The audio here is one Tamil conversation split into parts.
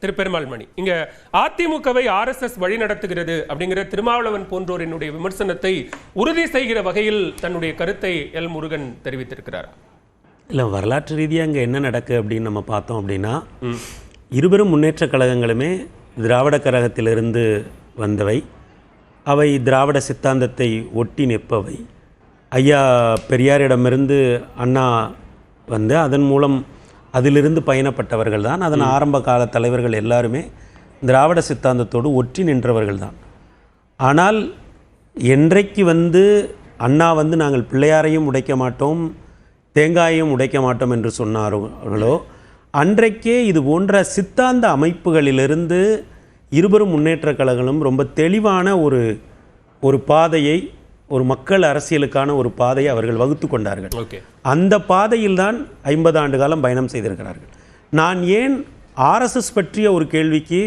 திருப்பெருமாள் மணி இங்க அதிமுகவை ஆர்எஸ்எஸ் வழி நடத்துகிறது அப்படிங்கிற திருமாவளவன் போன்றோரினுடைய விமர்சனத்தை உறுதி செய்கிற வகையில் தன்னுடைய கருத்தை எல் முருகன் தெரிவித்திருக்கிறார். இல்லை, வரலாற்று ரீதியாக அங்கே என்ன நடக்கு அப்படின்னு நம்ம பார்த்தோம் அப்படின்னா, இருவரும் முன்னேற்ற கழகங்களுமே திராவிட கழகத்திலிருந்து வந்தவை. அவை திராவிட சித்தாந்தத்தை ஒட்டி நிற்பவை. ஐயா பெரியாரிடமிருந்து அண்ணா வந்து அதன் மூலம் அதிலிருந்து பயணப்பட்டவர்கள் தான். அதன் ஆரம்ப கால தலைவர்கள் எல்லாருமே திராவிட சித்தாந்தத்தோடு ஒற்றி நின்றவர்கள் தான். ஆனால் என்றைக்கு வந்து அண்ணா வந்து நாங்கள் பிள்ளையாரையும் உடைக்க மாட்டோம், தேங்காயையும் உடைக்க மாட்டோம் என்று சொன்னார்களோ, அன்றைக்கே இது போன்ற சித்தாந்த அமைப்புகளிலிருந்து இருவரும் முன்னேற்ற கழகங்களும் ரொம்ப தெளிவான ஒரு பாதையை, ஒரு மக்கள் அரசியலுக்கான ஒரு பாதையை அவர்கள் வகுத்து கொண்டார்கள். அந்த பாதையில் தான் 50 ஆண்டு காலம் பயணம் செய்திருக்கிறார்கள். நான் ஏன் ஆர்எஸ்எஸ் பற்றிய ஒரு கேள்விக்கு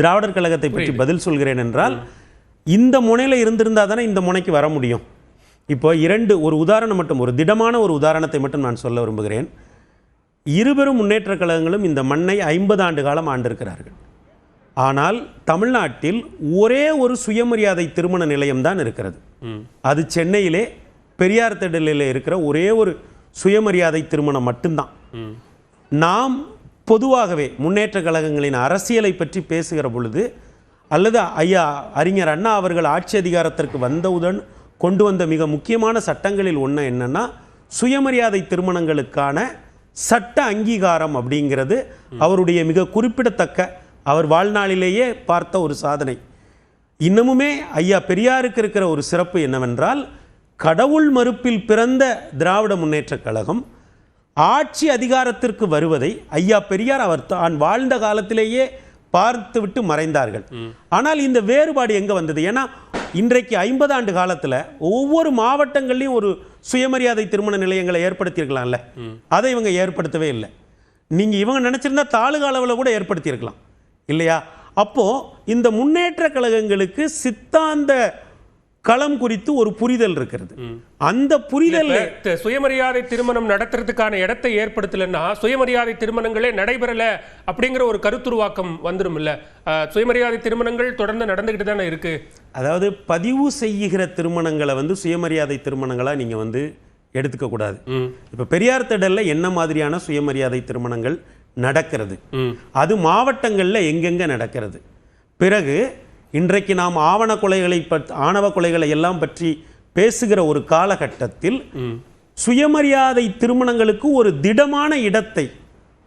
திராவிடர் கழகத்தை பற்றி பதில் சொல்கிறேன் என்றால், இந்த முனையில் இருந்திருந்தால் தானே இந்த முனைக்கு வர முடியும். இப்போ ஒரு உதாரணம் மட்டும், ஒரு திடமான ஒரு உதாரணத்தை மட்டும் நான் சொல்ல விரும்புகிறேன். இருவரும் முன்னேற்ற கழகங்களும் இந்த மண்ணை 50 ஆண்டு காலம் ஆண்டிருக்கிறார்கள். ஆனால் தமிழ்நாட்டில் ஒரே ஒரு சுயமரியாதை திருமண நிலையம் தான் இருக்கிறது. அது சென்னையிலே பெரியார் திடலில் இருக்கிற ஒரே ஒரு சுயமரியாதை திருமணம் மட்டும்தான். நாம் பொதுவாகவே முன்னேற்ற கழகங்களின் அரசியலை பற்றி பேசுகிற பொழுது, அல்லது ஐயா அறிஞர் அண்ணா அவர்கள் ஆட்சி அதிகாரத்திற்கு வந்தவுடன் கொண்டு வந்த மிக முக்கியமான சட்டங்களில் ஒன்று என்னன்னா, சுயமரியாதை திருமணங்களுக்கான சட்ட அங்கீகாரம் அப்படிங்கிறது அவருடைய மிக குறிப்பிடத்தக்க, அவர் வாழ்நாளிலேயே பார்த்த ஒரு சாதனை. இன்னமுமே ஐயா பெரியாருக்கு இருக்கிற ஒரு சிறப்பு என்னவென்றால், கடவுள் மறுப்பில் பிறந்த திராவிட முன்னேற்ற கழகம் ஆட்சி அதிகாரத்திற்கு வருவதை ஐயா பெரியார் அவர் தான் வாழ்ந்த காலத்திலேயே பார்த்துவிட்டு மறைந்தார்கள். ஆனால் இந்த வேறுபாடு எங்கே வந்தது? ஏன்னா இன்றைக்கு 50 ஆண்டு காலத்தில் ஒவ்வொரு மாவட்டங்கள்லையும் ஒரு சுயமரியாதை திருமண நிலையங்களை ஏற்படுத்தியிருக்கலாம்ல, அதை இவங்க ஏற்படுத்தவே இல்லை. நீங்கள் இவங்க நினச்சிருந்தா தாலுகா அளவில் கூட ஏற்படுத்தியிருக்கலாம் இல்லையா? அப்போது இந்த முன்னேற்ற கழகங்களுக்கு சித்தாந்த களம் குறித்து ஒரு புரிதல் இருக்கிறது. அந்த புரிதல் சுயமரியாதை திருமணம் நடத்துறதுக்கான இடத்தை ஏற்படுத்தலைன்னா சுயமரியாதை திருமணங்களே நடைபெறல அப்படிங்கிற ஒரு கருத்துருவாக்கம் வந்துடும் இல்ல? சுயமரியாதை திருமணங்கள் தொடர்ந்து நடந்துகிட்டு தானே இருக்கு. அதாவது பதிவு செய்கிற திருமணங்களை வந்து சுயமரியாதை திருமணங்களா நீங்க வந்து எடுத்துக்க கூடாது. இப்ப பெரியார் திடல்ல என்ன மாதிரியான சுயமரியாதை திருமணங்கள் நடக்கிறது, அது மாவட்டங்கள்ல எங்கெங்க நடக்கிறது. பிறகு இன்றைக்கு நாம் ஆவண கொலைகளை ஆணவ கொலைகளை எல்லாம் பற்றி பேசுகிற ஒரு காலகட்டத்தில் சுயமரியாதை திருமணங்களுக்கு ஒரு திடமான இடத்தை,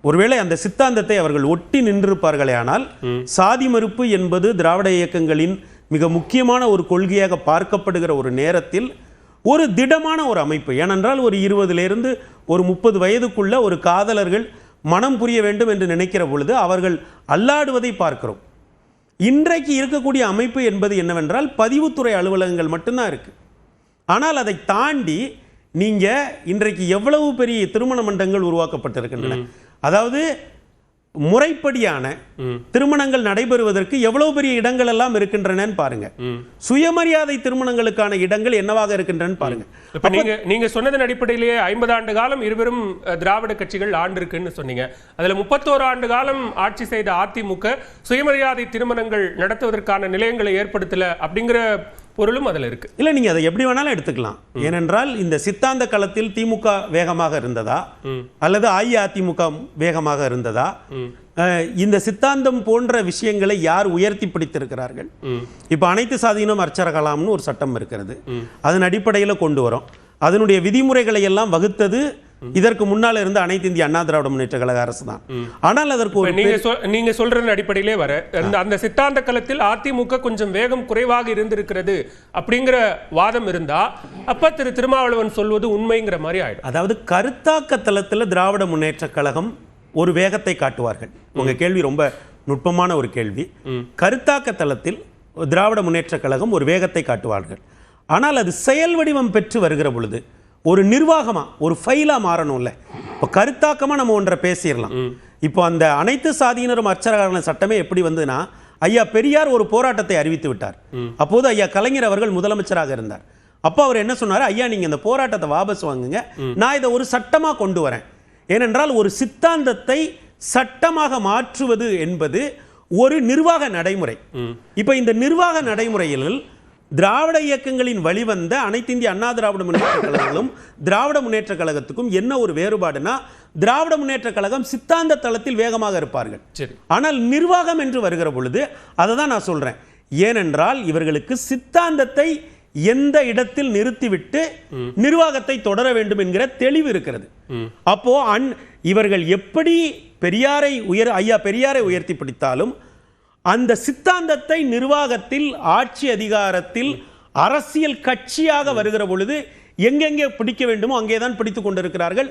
ஒருவேளை அந்த சித்தாந்தத்தை அவர்கள் ஒட்டி நின்றிருப்பார்களே, ஆனால் சாதி மறுப்பு என்பது திராவிட இயக்கங்களின் மிக முக்கியமான ஒரு கொள்கையாக பார்க்கப்படுகிற ஒரு நேரத்தில் ஒரு திடமான ஒரு அமைப்பு. ஏனென்றால் ஒரு 20லிருந்து ஒரு 30 வயதுக்குள்ள ஒரு காதலர்கள் மனம் புரிய வேண்டும் என்று நினைக்கிற பொழுது அவர்கள் அல்லாடுவதை பார்க்கிறோம். இன்றைக்கு இருக்கக்கூடிய அமைப்பு என்பது என்னவென்றால் பதிவுத்துறை அலுவலகங்கள் மட்டும்தான் இருக்கு. ஆனால் அதை தாண்டி நீங்க இன்றைக்கு எவ்வளவு பெரிய திருமண மண்டபங்கள் உருவாக்கப்பட்டிருக்கின்றன. அதாவது முறைப்படியான திருமணங்கள் நடைபெறுவதற்கு எவ்வளவு பெரிய இடங்கள் எல்லாம் இருக்கின்றன பாருங்க. சுயமரியாதை திருமணங்களுக்கான இடங்கள் என்னவாக இருக்கின்றன பாருங்க. நீங்க சொன்னதன் அடிப்படையிலேயே 50 ஆண்டு காலம் இருவரும் திராவிட கட்சிகள் ஆண்டிருக்குன்னு சொன்னீங்க. அதுல 31 ஆண்டு காலம் ஆட்சி செய்த அதிமுக சுயமரியாதை திருமணங்கள் நடத்துவதற்கான நிலையங்களை ஏற்படுத்தல அப்படிங்கிற பொருளும் அதில் இருக்கு. இல்லை, நீங்க அதை எப்படி வேணாலும் எடுத்துக்கலாம். ஏனென்றால் இந்த சித்தாந்த களத்தில் திமுக வேகமாக இருந்ததா அல்லது அஇஅதிமுக வேகமாக இருந்ததா, இந்த சித்தாந்தம் போன்ற விஷயங்களை யார் உயர்த்தி பிடித்திருக்கிறார்கள்? இப்ப அனைத்து சாதியினம் அர்ச்சரகலாம்னு ஒரு சட்டம் இருக்கிறது. அதன் அடிப்படையில் கொண்டு வரும். அதனுடைய விதிமுறைகளை எல்லாம் வகுத்தது இதற்கு முன்னால் இருந்த அனைத்து இந்திய அண்ணா திராவிட முன்னேற்ற கழக அரசு தான். ஆனால் அதற்கு ஒரு நீங்க சொல்ற அடிப்படையிலே வர அந்த சித்தாந்த களத்தில் அதிமுக கொஞ்சம் வேகம் குறைவாக இருந்திருக்கிறது அப்படிங்கிற வாதம் இருந்தா அப்ப திருமாவளவன் சொல்வது உண்மைங்கிற மாதிரி ஆயிடும். அதாவது கருத்தாக்க தளத்தில் திராவிட முன்னேற்ற கழகம் ஒரு வேகத்தை காட்டுவார்கள். உங்க கேள்வி ரொம்ப நுட்பமான ஒரு கேள்வி. கருத்தாக்க தளத்தில் திராவிட முன்னேற்ற கழகம் ஒரு வேகத்தை காட்டுவார்கள். ஆனால் அது செயல் வடிவம் பெற்று வருகிற பொழுது ஒரு நிர்வாகமா, ஒரு ஃபைலா மாறணும்ல. இப்போ கருத்தாக்கமா நம்ம ஒன்றை பேசிடலாம். இப்போ அந்த அனைத்து சாதியினரும் அர்ச்சகரான சட்டமே எப்படி வந்ததுன்னா, ஐயா பெரியார் ஒரு போராட்டத்தை அறிவித்து விட்டார். அப்போது ஐயா கலைஞர் அவர்கள் முதலமைச்சராக இருந்தார். அப்போ அவர் என்ன சொன்னார்? ஐயா நீங்க இந்த போராட்டத்தை வாபஸ் வாங்குங்க, நான் இதை ஒரு சட்டமா கொண்டு வரேன். ஏனென்றால் ஒரு சித்தாந்தத்தை சட்டமாக மாற்றுவது என்பது ஒரு நிர்வாக நடைமுறை. இப்ப இந்த நிர்வாக நடைமுறையில் திராவிட இயக்கங்களின் வழிவந்த அனைத்து இந்திய அண்ணா திராவிட முன்னேற்ற கழகங்களும் திராவிட முன்னேற்ற கழகத்துக்கும் என்ன ஒரு வேறுபாடுனா, திராவிட முன்னேற்ற கழகம் சித்தாந்த தளத்தில் வேகமாக இருப்பார்கள். ஆனால் நிர்வாகம் என்று வருகிற பொழுது அதை தான் நான் சொல்றேன். ஏனென்றால் இவர்களுக்கு சித்தாந்தத்தை எந்த இடத்தில் நிறுத்திவிட்டு நிர்வாகத்தை தொடர வேண்டும் என்கிற தெளிவு இருக்கிறது. அப்போ இவர்கள் எப்படி ஐயா பெரியாரை உயர்த்தி பிடித்தாலும் அந்த சித்தாந்தத்தை நிர்வாகத்தில், ஆட்சி அதிகாரத்தில், அரசியல் கட்சியாக வருகிற பொழுது எங்கெங்கே பிடிக்க வேண்டுமோ அங்கேதான் பிடித்துக் கொண்டிருக்கிறார்கள்.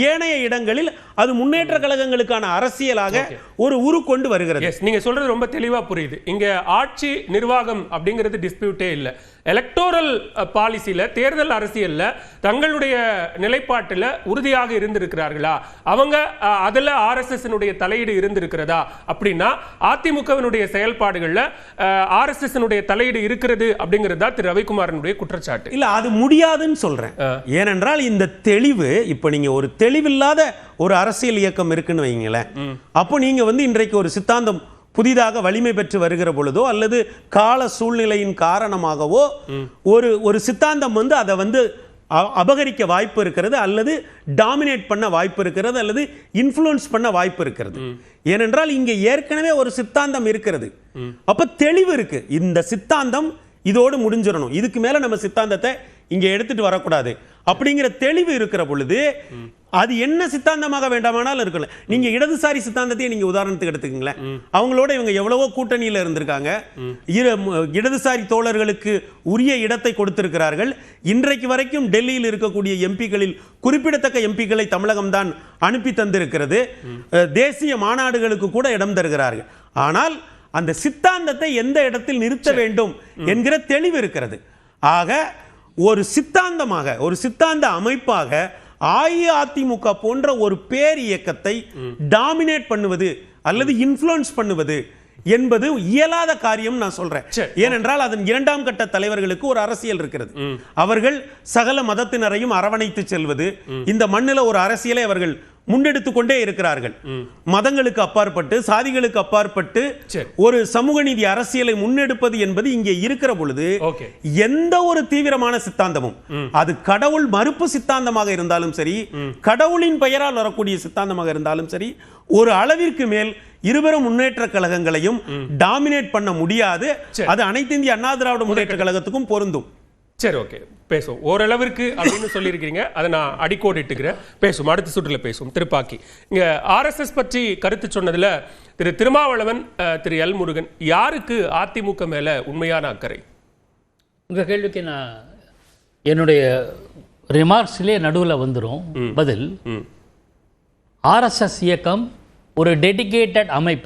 ஏனைய இடங்களில் அது முன்னேற்ற கழகங்களுக்கான அரசியலாக ஒரு உரு கொண்டு வருகிறது. நீங்க சொல்றது ரொம்ப தெளிவா புரியுது. இங்க ஆட்சி நிர்வாகம் அப்படிங்கிறது டிஸ்பியூட்டே இல்லை. எலக்டோரல் பாலிசியில, தேர்தல் அரசியல்ல தங்களுடைய நிலைப்பாட்டில் உறுதியாக இருந்திருக்கிறார்களா, அவங்க அதுல RSS தலையீடு இருந்திருக்கிறதா அப்படின்னா அதிமுகவினுடைய செயல்பாடுகள்ல RSS தலையீடு இருக்கிறது அப்படிங்கிறதா திரு ரவிக்குமாரனுடைய குற்றச்சாட்டு. இல்ல, அது முடியாதுன்னு சொல்றேன். ஏனென்றால் இந்த தெளிவு, இப்ப நீங்க ஒரு தெளிவில்லாத ஒரு அரசியல் இயக்கம் இருக்குன்னு வைங்களேன், அப்போ நீங்க இன்றைக்கு ஒரு சித்தாந்தம் புதிதாக வலிமை பெற்று வருகிற பொழுதோ அல்லது கால சூழ்நிலையின் காரணமாகவோ ஒரு சித்தாந்தம் அதை அபகரிக்க வாய்ப்பு இருக்கிறது, அல்லது டாமினேட் பண்ண வாய்ப்பு இருக்கிறது, அல்லது இன்ஃப்ளூயன்ஸ் பண்ண வாய்ப்பு இருக்கிறது. ஏனென்றால் இங்க ஏற்கனவே ஒரு சித்தாந்தம் இருக்கிறது. அப்ப தெளிவு இருக்கு. இந்த சித்தாந்தம் இதோடு முடிஞ்சிடணும், இதுக்கு மேல நம்ம சித்தாந்தத்தை இங்க எடுத்துட்டு வரக்கூடாது அப்படிங்கிற தெளிவு இருக்கிற பொழுது அது என்ன சித்தாந்தமாக வேண்டாமானாலும் இருக்கல. நீங்க இடதுசாரி சித்தாந்தத்தை நீங்க உதாரணத்துக்கு எடுத்துக்கீங்களேன். அவங்களோட இவங்க எவ்வளவோ கூட்டணியில இருந்திருக்காங்க. இடதுசாரி தோழர்களுக்கு உரிய இடத்தை கொடுத்திருக்கிறார்கள். இன்றைக்கு வரைக்கும் டெல்லியில் இருக்கக்கூடிய எம்பிக்களில் குறிப்பிடத்தக்க எம்பிக்களை தமிழகம் தான் அனுப்பி தந்திருக்கிறது. தேசிய மாநாடுகளுக்கு கூட இடம் தருகிறார்கள். ஆனால் அந்த சித்தாந்தத்தை எந்த இடத்தில் நிறுத்த வேண்டும் என்கிற தெளிவு இருக்கிறது. ஆக ஒரு சித்தாந்தமாக, ஒரு சித்தாந்த அமைப்பாக அஇஅதிமுக போன்ற ஒரு பேர் இயக்கத்தை டாமினேட் பண்ணுவது அல்லது இன்ஃப்ளூயன்ஸ் பண்ணுவது என்பது இயலாத காரியம் நான் சொல்றேன். ஏனென்றால் அதன் இரண்டாம் கட்ட தலைவர்களுக்கு ஒரு அரசியல் இருக்கிறது. அவர்கள் சகல மதத்தினரையும் அரவணைத்து செல்வது, இந்த மண்ணில் ஒரு அரசியலை அவர்கள் முன்னெடுத்துக் கொண்டே இருக்கிறார்கள். மதங்களுக்கு அப்பாற்பட்டு, சாதிகளுக்கு அப்பாற்பட்டு ஒரு சமூக நீதி அரசியலை முன்னெடுப்பது என்பது இங்கே இருக்கிற பொழுது எந்த ஒரு தீவிரமான சித்தாந்தமும், அது கடவுள் மறுப்பு சித்தாந்தமாக இருந்தாலும் சரி, கடவுளின் பெயரால் வரக்கூடிய சித்தாந்தமாக இருந்தாலும் சரி, ஒரு அளவிற்கு மேல் இருவரும் முன்னேற்ற கழகங்களையும் டாமினேட் பண்ண முடியாது. அது அனைத்து இந்திய அண்ணா திராவிட முன்னேற்ற கழகத்துக்கும் பொருந்தும். சரி, ஓகே, பேசுவோம். ஓரளவிற்கு அப்படின்னு சொல்லியிருக்கிறீங்க, அதை நான் அடிக்கோடிட்டுக்கிறேன். பேசுவோம், அடுத்த சுற்றுல பேசுவோம். திருப்பாக்கி இங்க RSS பற்றி கருத்து சொன்னதுல திரு திருமாவளவன், திரு எல் முருகன், யாருக்கு அதிமுக மேல உண்மையான அக்கறை? உங்க கேள்விக்கு நான் என்னுடைய ரிமார்க்ஸ்லேயே நடுவில் வந்துடும் பதில். RSS இயக்கம் ஒரு டெடிகேட்டட் அமைப்பு.